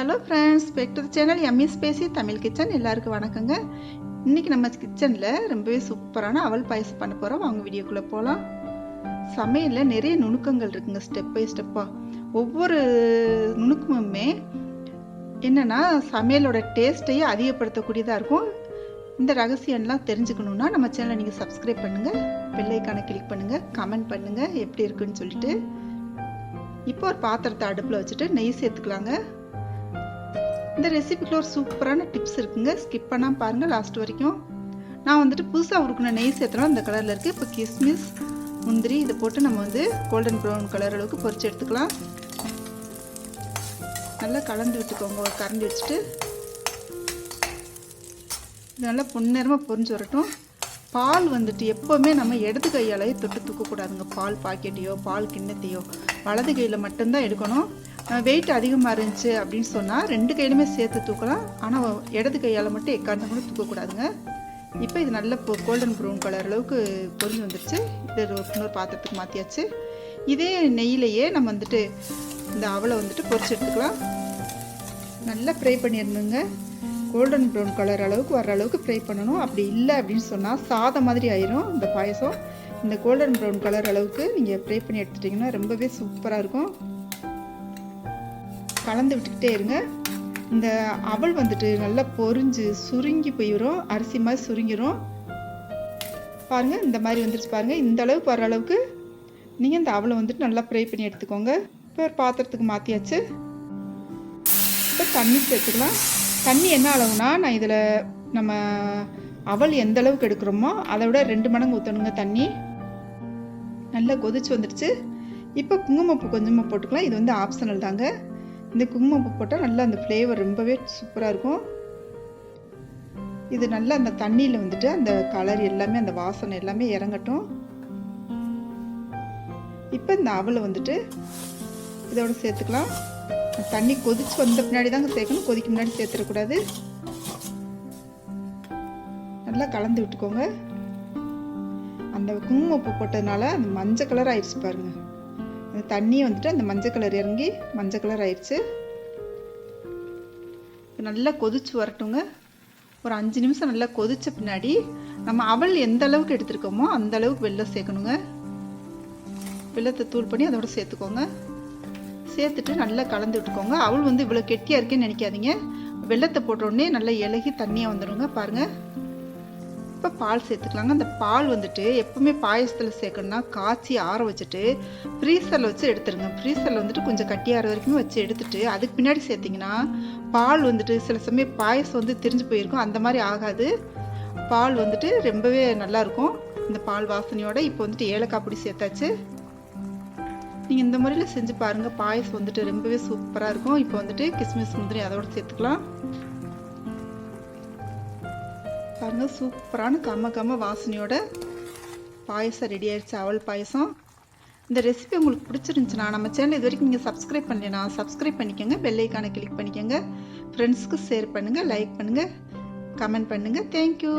Hello friends, back to the channel Emmy spicy Tamil kitchen. எல்லாருக்கும் வணக்கங்க. இன்றைக்கி நம்ம கிச்சனில் ரொம்பவே சூப்பரான அவல் பாயசம் பண்ண போகிறோம். அவங்க வீடியோக்குள்ளே போகலாம். சமையலில் நிறைய நுணுக்கங்கள் இருக்குங்க, ஸ்டெப் பை ஸ்டெப்பாக. ஒவ்வொரு நுணுக்கமுமே என்னென்னா சமையலோட டேஸ்ட்டையே அதிகப்படுத்தக்கூடியதாக இருக்கும். இந்த ரகசியம்லாம் தெரிஞ்சுக்கணுன்னா நம்ம சேனலை நீங்கள் சப்ஸ்கிரைப் பண்ணுங்கள், பெல் ஐக்கானை கிளிக் பண்ணுங்கள், கமெண்ட் பண்ணுங்கள் எப்படி இருக்குன்னு சொல்லிட்டு. இப்போ ஒரு பாத்திரத்தை அடுப்பில் வச்சுட்டு நெய் சேர்த்துக்கலாங்க. இந்த ரெசிபிக்குள்ள ஒரு சூப்பரான டிப்ஸ் இருக்குங்க, ஸ்கிப் பண்ணாமல் பாருங்கள் லாஸ்ட் வரைக்கும். நான் வந்துட்டு புதுசாக உருக்குன நெய் சேர்த்துலாம் இந்த கலரில் இருக்குது. இப்போ கிஸ்மிஸ், முந்திரி இதை போட்டு நம்ம கோல்டன் ப்ரௌன் கலர் அளவுக்கு பொரிச்சு எடுத்துக்கலாம். நல்லா கலந்து விட்டுக்கோங்க ஒரு கரண்டி வச்சுட்டு. இது நல்லா பொன்னிறமாக பொரிஞ்சு வரட்டும். பால் எப்போவுமே நம்ம இடது கையாலேயே தொட்டு தூக்கக்கூடாதுங்க. பால் பாக்கெட்டையோ பால் கிண்ணத்தையோ வலது கையில் மட்டும்தான் எடுக்கணும். வெயிட் அதிகமாக இருந்துச்சு அப்படின்னு சொன்னால் ரெண்டு கையிலுமே சேர்த்து தூக்கலாம். ஆனால் இடது கையால் மட்டும் எக்காரணம் கூட தூக்கக்கூடாதுங்க. இப்போ இது நல்ல கோல்டன் ப்ரௌன் கலர் அளவுக்கு பொரிஞ்சு வந்துடுச்சு. இது இன்னொரு பாத்திரத்துக்கு மாற்றியாச்சு. இதே நெய்யிலையே நம்ம இந்த அவலை பொரிச்சு எடுத்துக்கலாம். நல்லா ஃப்ரை பண்ணிடணுங்க. கோல்டன் ப்ரௌன் கலர் அளவுக்கு வர்ற அளவுக்கு ஃப்ரை பண்ணணும். அப்படி இல்லை அப்படின்னு சொன்னால் சாதம் மாதிரி ஆயிரும் இந்த பாயசம். இந்த கோல்டன் ப்ரௌன் கலர் அளவுக்கு நீங்கள் ஃப்ரை பண்ணி எடுத்துட்டிங்கன்னா ரொம்பவே சூப்பராக இருக்கும். கலந்து விட்டுக்கிட்டே இருங்க. இந்த அவல் நல்லா பொரிஞ்சு சுருங்கி போயிடும், அரிசி மாதிரி சுருங்கிடும். பாருங்கள், இந்த மாதிரி வந்துருச்சு பாருங்கள். இந்த அளவுக்கு வர அளவுக்கு நீங்கள் இந்த அவலை நல்லா ஃப்ரை பண்ணி எடுத்துக்கோங்க. இப்போ ஒரு பாத்திரத்துக்கு மாற்றியாச்சு. இப்போ தண்ணி சேர்த்துக்கலாம். தண்ணி என்ன அளவுனா, நான் இதில் நம்ம அவல் எந்த அளவுக்கு எடுக்கிறோமோ அதை விட 2 மடங்கு ஊற்றணுங்க தண்ணி. நல்லா கொதிச்சு வந்துடுச்சு. இப்போ குங்குமப்பூ கொஞ்சமாக போட்டுக்கலாம். இது ஆப்ஷனல் தாங்க. இந்த குங்குமப்பூ போட்டால் நல்லா அந்த ஃப்ளேவர் ரொம்பவே சூப்பராக இருக்கும். இது நல்லா அந்த தண்ணியில் அந்த கலர் எல்லாமே அந்த வாசனை எல்லாமே இறங்கட்டும். இப்போ இந்த அவலை இதோட சேர்த்துக்கலாம். தண்ணி கொதிச்சு வந்த பின்னாடி தாங்க சேர்க்கணும், கொதிக்க முன்னாடி சேர்த்துடக்கூடாது. நல்லா கலந்து விட்டுக்கோங்க. அந்த குங்குமப்பூ போட்டதுனால அந்த மஞ்சள் கலர் ஆயிடுச்சு பாருங்க. அந்த தண்ணி அந்த மஞ்சள் கலர் இறங்கி மஞ்சள் கலர் ஆயிடுச்சு. நல்லா கொதிச்சு வரட்டுங்க. ஒரு 5 நிமிஷம் நல்லா கொதிச்ச பின்னாடி நம்ம அவல் எந்த அளவுக்கு எடுத்துருக்கோமோ அந்த அளவுக்கு வெல்லம் சேர்க்கணுங்க. வெல்லத்தை தூள் பண்ணி அதோட சேர்த்துக்கோங்க. சேர்த்துட்டு நல்லா கலந்து விட்டுக்கோங்க. அவள் இவ்வளோ கெட்டியாக இருக்கேன்னு நினைக்காதீங்க. வெல்லத்தை போட்ட உடனே நல்லா இலகி தண்ணியாக வந்துடுங்க பாருங்கள். இப்போ பால் சேர்த்துக்கலாங்க. அந்த பால் எப்பவுமே பாயசத்தில் சேர்க்கணும்னா காய்ச்சி ஆற வச்சுட்டு ஃப்ரீசரில் வச்சு எடுத்துருங்க. ஃப்ரீசரில் கொஞ்சம் கட்டியாற வரைக்கும் வச்சு எடுத்துட்டு அதுக்கு பின்னாடி சேர்த்திங்கன்னா பால் சில சமயம் பாயசம் திரிஞ்சு போயிருக்கும். அந்த மாதிரி ஆகாது. பால் ரொம்பவே நல்லாயிருக்கும் இந்த பால் வாசனையோட. இப்போ ஏலக்காய் பொடி சேர்த்தாச்சு. நீங்கள் இந்த முறையில் செஞ்சு பாருங்கள். பாயசம் ரொம்பவே சூப்பராக இருக்கும். இப்போ கிஸ்மிஸ் முந்திரி அதோடு சேர்த்துக்கலாம். பாருங்க, சூப்பரான கம்ம வாசனையோட பாயசம் ரெடி ஆயிடுச்சு, அவல் பாயசம். இந்த ரெசிபி உங்களுக்கு பிடிச்சிருந்துச்சுன்னா நம்ம சேனல் இது வரைக்கும் நீங்கள் சப்ஸ்கிரைப் பண்ணலைன்னா சப்ஸ்கிரைப் பண்ணிக்கோங்க, பெல் ஐக்கானை கிளிக் பண்ணிக்கோங்க, ஃப்ரெண்ட்ஸ்க்கு ஷேர் பண்ணுங்கள், லைக் பண்ணுங்கள், கமெண்ட் பண்ணுங்கள். தேங்க்யூ.